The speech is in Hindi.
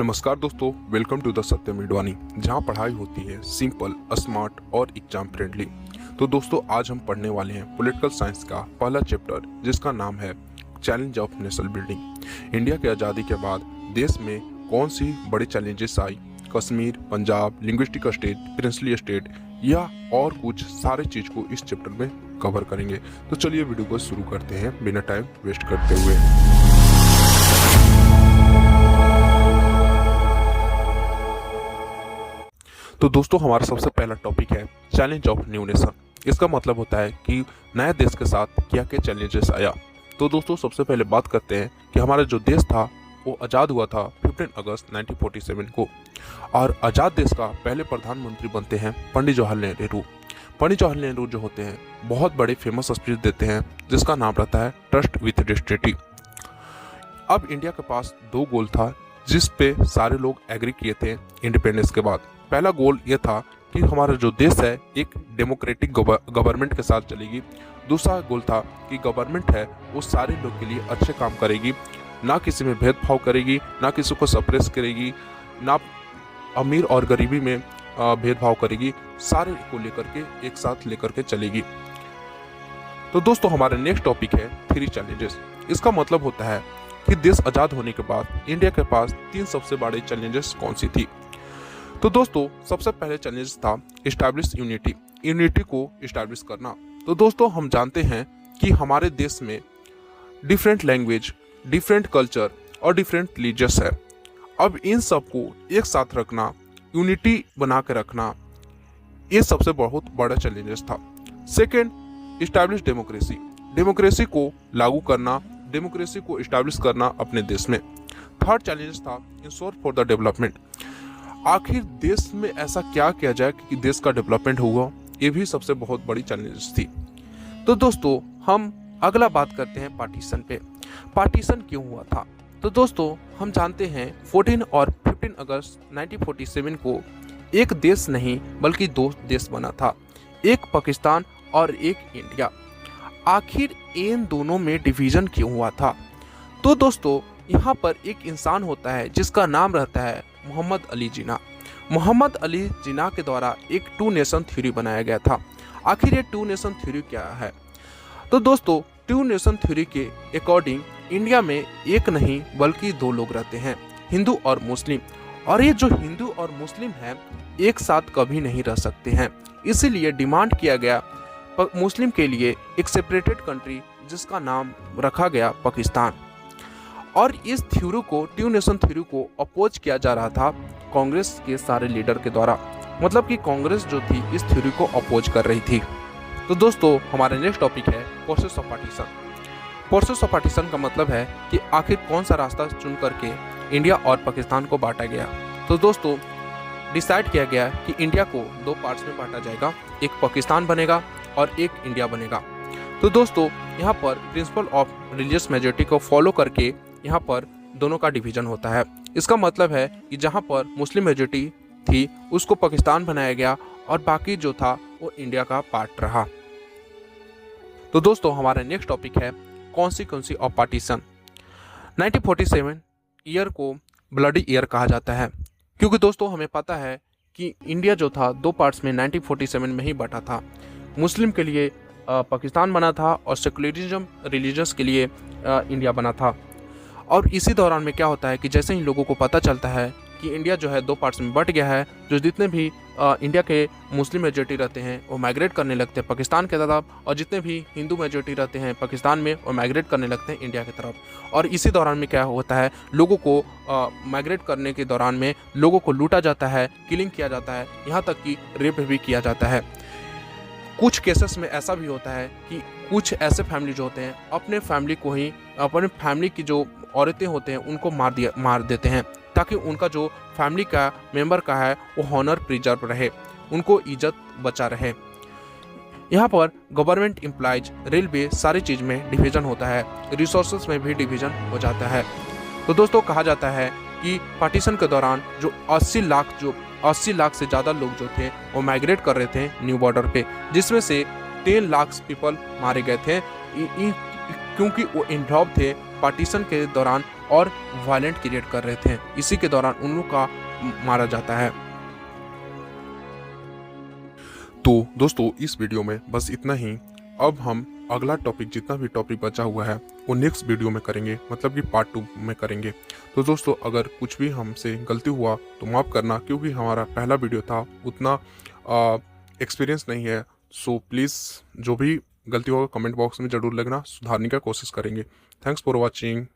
नमस्कार दोस्तों, वेलकम टू द सत्यम इडवाणी, जहां पढ़ाई होती है सिंपल, स्मार्ट और एग्जाम फ्रेंडली। तो दोस्तों, आज हम पढ़ने वाले हैं पॉलिटिकल साइंस का पहला चैप्टर, जिसका नाम है challenge of national building. India की आज़ादी के बाद देश में कौन सी बड़ी challenges I, Kashmir, Punjab, linguistic state, princely state या और कुछ सारे चीज को इस चैप्टर में कवर करेंगे। तो चलिए वीडियो को शुरू करते हैं बिना टाइम वेस्ट करते हुए। तो दोस्तों, हमारा सबसे पहला टॉपिक है चैलेंज ऑफ न्यू नेशन। इसका मतलब होता है कि नए देश के साथ क्या क्या चैलेंजेस आया। तो दोस्तों, सबसे पहले बात करते हैं कि हमारा जो देश था वो आज़ाद हुआ था 15 अगस्त 1947 को, और आज़ाद देश का पहले प्रधानमंत्री बनते हैं पंडित जवाहरलाल नेहरू। पंडित जवाहरलाल नेहरू जो होते हैं बहुत बड़े फेमस स्पीच देते हैं, जिसका नाम रहता है ट्रस्ट विथ डेस्टिनी। अब इंडिया के पास दो गोल था जिस पे सारे लोग एग्री किए थे इंडिपेंडेंस के बाद। पहला गोल ये था कि हमारा जो देश है एक डेमोक्रेटिक गवर्नमेंट के साथ चलेगी। दूसरा गोल था कि गवर्नमेंट है वो सारे लोग के लिए अच्छे काम करेगी, ना किसी में भेदभाव करेगी, ना किसी को सप्रेस करेगी, ना अमीर और गरीबी में भेदभाव करेगी, सारे को लेकर के एक साथ लेकर के चलेगी। तो दोस्तों, हमारा नेक्स्ट टॉपिक है थ्री चैलेंजेस। इसका मतलब होता है कि देश आज़ाद होने के बाद इंडिया के पास तीन सबसे बड़े चैलेंजेस कौन सी थी। तो दोस्तों, सबसे पहले चैलेंज था इस्टेब्लिश यूनिटी को इस्टेब्लिश करना। तो दोस्तों, हम जानते हैं कि हमारे देश में डिफरेंट लैंग्वेज, डिफरेंट कल्चर और डिफरेंट रिलीजियस है। अब इन सबको एक साथ रखना, यूनिटी बना के रखना, ये सबसे बहुत बड़ा चैलेंजेस था। सेकेंड, इस्टेब्लिश डेमोक्रेसी को लागू करना, डेमोक्रेसी को इस्टेब्लिश करना अपने देश में। थर्ड चैलेंज था इंश्योर फॉर द डेवलपमेंट। आखिर देश में ऐसा क्या किया जाए कि देश का डेवलपमेंट होगा, ये भी सबसे बहुत बड़ी चैलेंज थी। तो दोस्तों, हम अगला बात करते हैं पार्टीशन पे। पार्टीशन क्यों हुआ था? तो दोस्तों, हम जानते हैं 14 और 15 अगस्त 1947 को एक देश नहीं बल्कि दो देश बना था, एक पाकिस्तान और एक इंडिया। आखिर इन दोनों में डिवीजन क्यों हुआ था? तो दोस्तों, यहाँ पर एक इंसान होता है जिसका नाम रहता है मोहम्मद अली जिन्ना। मोहम्मद अली जिन्ना के द्वारा एक टू नेशन थ्योरी बनाया गया था। आखिर ये टू नेशन थ्योरी क्या है? तो दोस्तों, टू नेशन थ्योरी के अकॉर्डिंग इंडिया में एक नहीं बल्कि दो लोग रहते हैं, हिंदू और मुस्लिम। और ये जो हिंदू और मुस्लिम है एक साथ कभी नहीं रह सकते हैं। इसीलिए डिमांड किया गया मुस्लिम के लिए एक सेपरेटेड कंट्री, जिसका नाम रखा गया पाकिस्तान। और इस थ्योरी को, टू नेशन थ्योरी को अपोज किया जा रहा था कांग्रेस के सारे लीडर के द्वारा। मतलब कि कांग्रेस जो थी इस थ्योरी को अपोज कर रही थी। तो दोस्तों, हमारा नेक्स्ट टॉपिक है process of partition. Process of partition का मतलब है कि आखिर कौन सा रास्ता चुन करके इंडिया और पाकिस्तान को बांटा गया। तो दोस्तों, डिसाइड किया गया कि इंडिया को दो पार्ट्स में बांटा जाएगा, एक पाकिस्तान बनेगा और एक इंडिया बनेगा। तो दोस्तों, यहाँ पर प्रिंसिपल ऑफ रिलीजियस मेजॉरिटी को फॉलो करके यहाँ पर दोनों का डिवीजन होता है। इसका मतलब है कि जहाँ पर मुस्लिम मेजॉरिटी थी उसको पाकिस्तान बनाया गया और बाकी जो था वो इंडिया का पार्ट रहा। तो दोस्तों, हमारा नेक्स्ट टॉपिक है कॉन्सिक्वेंसी ऑफ पार्टीशन। 1947 ईयर को ब्लडी ईयर कहा जाता है, क्योंकि दोस्तों हमें पता है कि इंडिया जो था दो पार्ट्स में 1947 में ही बटा था। मुस्लिम के लिए पाकिस्तान बना था और सेकुलरिज्म रिलीजियस के लिए इंडिया बना था। और इसी दौरान में क्या होता है कि जैसे ही लोगों को पता चलता है कि इंडिया जो है दो पार्ट्स में बट गया है, जो जितने भी इंडिया के मुस्लिम मेजॉरिटी रहते हैं वो माइग्रेट करने लगते हैं पाकिस्तान की तरफ, और जितने भी हिंदू मेजॉरिटी रहते हैं पाकिस्तान में वो माइग्रेट करने लगते हैं इंडिया की तरफ। और इसी दौरान में क्या होता है, लोगों को माइग्रेट करने के दौरान में लोगों को लूटा जाता है, किलिंग किया जाता है, यहाँ तक कि रेप भी किया जाता है। कुछ केसेस में ऐसा भी होता है कि कुछ ऐसे फैमिली जो होते हैं अपने फैमिली की जो औरतें होते हैं उनको मार देते हैं, ताकि उनका जो फैमिली का मेंबर का है वो हॉनर प्रिजर्व रहे, उनको इज्जत बचा रहे। यहाँ पर गवर्नमेंट एम्प्लॉयज, रेलवे, सारी चीज़ में डिवीजन होता है, रिसोर्सेज में भी डिवीजन हो जाता है। तो दोस्तों, कहा जाता है कि पार्टीशन के दौरान जो 80 लाख से ज़्यादा लोग जो थे वो माइग्रेट कर रहे थे न्यू बॉर्डर पे, जिसमें से 10 लाख पीपल मारे गए थे, क्योंकि वो इन्वॉल्व थे पार्टीशन के दौरान और वायलेंट क्रिएट कर रहे थे। इसी के दौरान उन लोग का मारा जाता है। तो दोस्तों इस वीडियो में बस इतना ही। अब हम अगला टॉपिक, जितना भी टॉपिक बचा हुआ है वो नेक्स्ट वीडियो में करेंगे, मतलब कि पार्ट 2 में करेंगे। तो दोस्तों अगर कुछ भी हमसे गलती हुआ तो माफ़ करना, क्योंकि हमारा पहला वीडियो था, उतना एक्सपीरियंस नहीं है। सो प्लीज़ जो भी गलती होगा कमेंट बॉक्स में ज़रूर लिखना, सुधारने का कोशिश करेंगे। Thanks for watching.